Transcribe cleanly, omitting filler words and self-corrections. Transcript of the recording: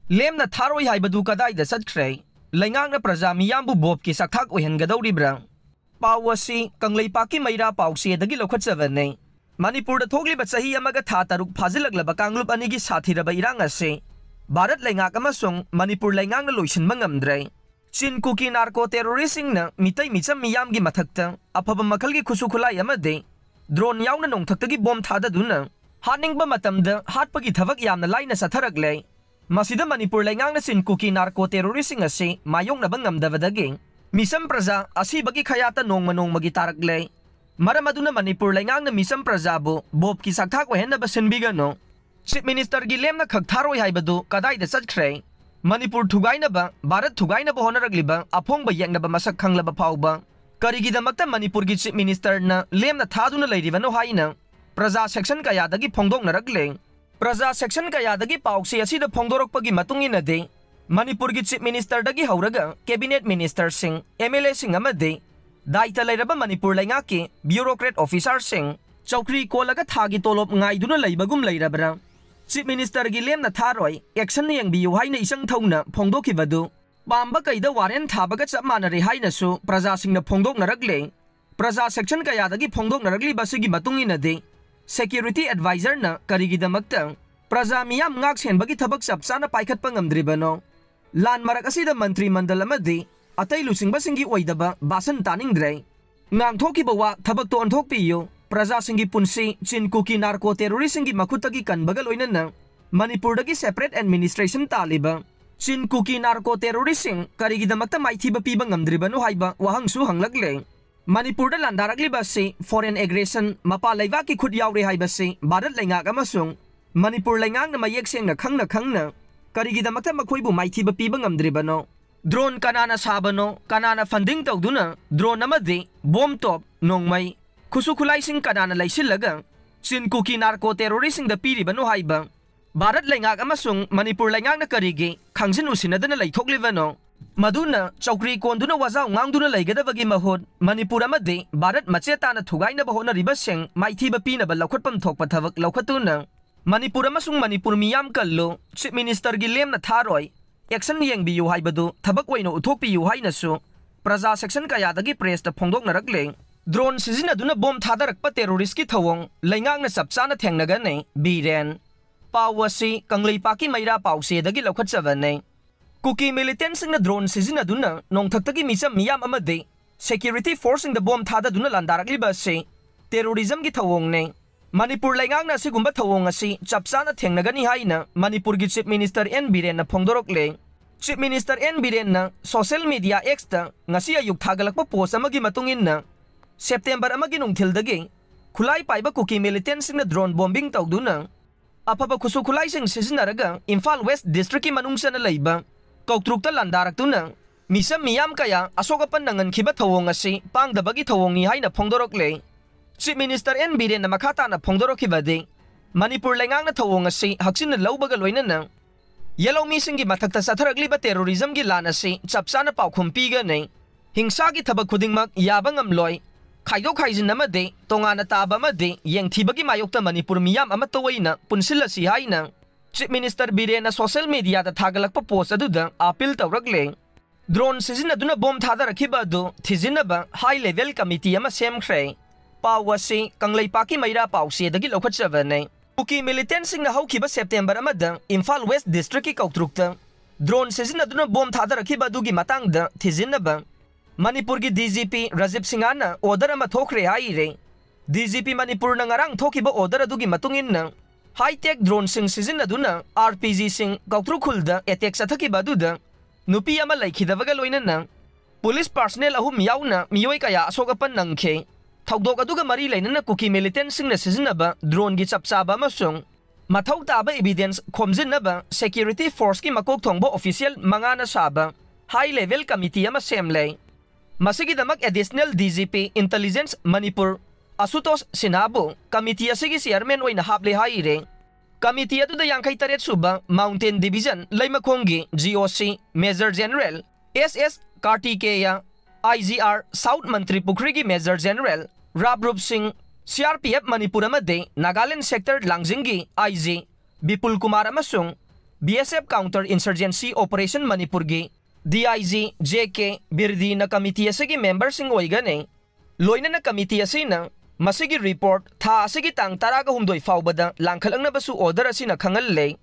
Lemna Tharoi Haibadu Kadaida Chatkhre, Leingakna Praja Miyambu Bobki Chakthak Oihangadouribra. Pawasi, Kanglipaki Maira Pausi, the Gilokotavane. Manipur the Togli Batsahi Amaga Tataruk Pazilagla Bakanglup Anigi Satira Bairanga say. Barat Leingakamasung, Manipur Leinganga Lucian Mangamdre. Chin Kuki Narco Terroristing na Mitai Mitsam Miyamgi Matakta, Apabamakali Kusukula Yamade. Drone Yauna Nong Takagi Bomb Thadaduna. Haning Bamatam the Hatpagi Tavak Yam the line as a Tharagle. Masida Manipur Leingakna Sin Kuki Narco Terroristing a say, Mayong Nabangam Davadaging. Misam Praja, Asi Bagi Kayata Nong Manong Magitaragle. Maramaduna Manipur Leingakna Misam Prajabu, Bobki Chakthak Oihangadouribra Bigano. Chief Minister Lemna Tharoi Haibadu Kadaida Chatkhre. Manipur Thijinnaba, Bharat Thijinnaba Honaragliba, Apongba Yangnaba Masak Khanglaba Pauba. Karigidamakta Manipur gi Chief Minister na Lemna Thaduna Leiribano Haina. Praja section Kayadagi Pongdong Naragle. Praja section Kayadagi Pauksi Asida Pongdorakpagi Matunginade. Manipur gi Chief Minister Dagi Hauraga, Cabinet Minister Singh, MLA Singh Amade. Daita Lairaba Manipur Leingaki, Bureaucrat Officer Singh, Chaukri Kolaga Thagi Tolop Ngaiduna Laibagum Lairabra. Chief Minister Lemna Tharoi, action yang biyu haina isang thongna phongdokhibadu. Bamba kaida waren thabaga chap manari haina su praja singna phongdok naragle. Praja section kayadagi phongdok naragli basigi matungina de. Security advisor na karigidamakta. Praja miyam ngak senbagi thabak sapsana paikhat pangamdribano. Lan marak asida mantri mandal amadi atay lusing basingi oidaba basan taningdre. Ngang thokiba wa thabak to anthokpiyo. Praja Singi Punsi, Chin Kuki Narco Terroristingi Makutagi Kan Bagaloinana, Manipur Dagi Separate Administration Taliba, Chin Kuki Narco Terroristing, Karigidamakta Maitiba Pibangam Dribano Haiba, Wahangsu Hanglagle, Manipur the Landaraglibasi, Foreign Aggression, Mapa Laivaki Kudyauri Haibasi, Barat Leingakamasung, Manipur Lengang the Mayexing the Kangna, Karigidamakta Makuibu Maitiba Pibangam Dribano, Drone Kanana Sabano, Kanana Funding Togduna, Drone Namadi, Bomb Top, Nong Mai. Kusukulay sing kanana laysilaga, Sin Kuki Narco Terroristing the Piribano Haiba, Barat Leingakamasung, Manipur Leingakna Karigi, Kangsin Usinadana Laitoklivano, Maduna, Chaukri Konduna Waza, Mangduna Laigadavagi Mahod, Manipur Amade, Barat Machetana Thugaina Bahona Ribasing, Maitiba Pina Balakotpam Tokpatavak Laukatuna, Manipur Amasung Manipur Miyam Kallo, Chief Minister Lemna Tharoi, Action Yang Biyu Haibadu, Tabakwino Utopi Hainasu, Praja section Kayadagi Press the Pongdok Naragling. Drone Sijinnaduna bomb Thadarakpa Terroristki Thouwong, Leingakna Sapsana Thengnagani, Biren. Pawasi, Kanglipaki Maira Pausi Dagi Lokatsavane. Kuki militants in the drone Sijinnaduna, Nong Taktagi Misam Miyam Amade. Security forcing the bomb Thadaduna Thadarakhiba say. Terrorism gi Thouwong ne. Manipur Leingakna Sigumba Thouwong asi, Chapsana Thengnagani Haina, Manipur gi Chief Minister N Biren na Pongdorokle. Chief Minister N Biren na social media exta, Ngasiya Yuk Thagalakpa post amagi matungin na. September amagi Thildagi, Kulai Paiba Kuki militants in the drone bombing Togduna. Apapa Kusukulai sing Sijinnaraga, Imphal West District Manungsan Laiba, Kautrukta Landaraktuna, Misam Miyam Kaya, Asokapan Nangan Kiba Thouwong asi, Pang the Bagi Thouwong ni Haina Pongdorokle. Chief Minister N Biren na Makata na Pongdorokibade, Manipur Leingakna Thouwong asi, Haksin na Laubagaloinana. Yellow missing gi Matakta sa Tharagliba terrorism gi Lanasi, Chapsana Paukumpiga ne. Hingsagi Tabakudingmak, Yabang Amloy. Kaido Kaijin Namade, Tongana Taba Made, Yang Tibagi Mayokta Manipur Miyam Amatowaina, Punsila Sihaina. Chief Minister Biren social media the Thagalakpa post aduda, appeal Tauragle. Drone Sijinnaduna bomb Thadarakhiba do, Thijinnaba, High Level Committee Ama Semkhre. Pawasi, Kanglipaki Maira Pausi Dagi Lokatsavane. Kuki militants in the Haukiba September Amada, Imphal West District Kautrukta. Drone Sijinnaduna bomb Thadarakhiba dugi Matangda, Thijinnaba. Manipur gi DGP Rajib Singhana order ama thokre haire. DGP Manipur na ngarang thokiba order adugi matungin na high-tech drone sing Sijinnaduna RPG sing Kautrukhulda attack sathakiba aduda nupi ama laikhidabaga loinana police personnel ahum yauna miyoi kaya asokapan nangkhe thawdok aduga mari lainana kuki militant sing na Sijinnaba drone gi chapsaba amasung mathau taba evidence khomjinnaba security force ki makok thongbo official mangana saba high level committee ama semlei. Masigi damak additional DGP Intelligence Manipur Asutos Sinabo Committee asigi chairman oina haple haire. Committee adu da Yangkai Taret Suba Mountain Division Laimakhongi GOC Major General SS Kartikeya IGR South Mantri Pukrigi Major General Rabrup Singh CRPF Manipur amade Nagaland Sector Langjingi IG Bipul Kumar amasung BSF Counter Insurgency Operation Manipurgi DIG JK Birdi na committee asigi member sing oigane loina na committee asina masigi report tha asigi tang taraga humdoi faubada langkhalangna basu order asina khangal le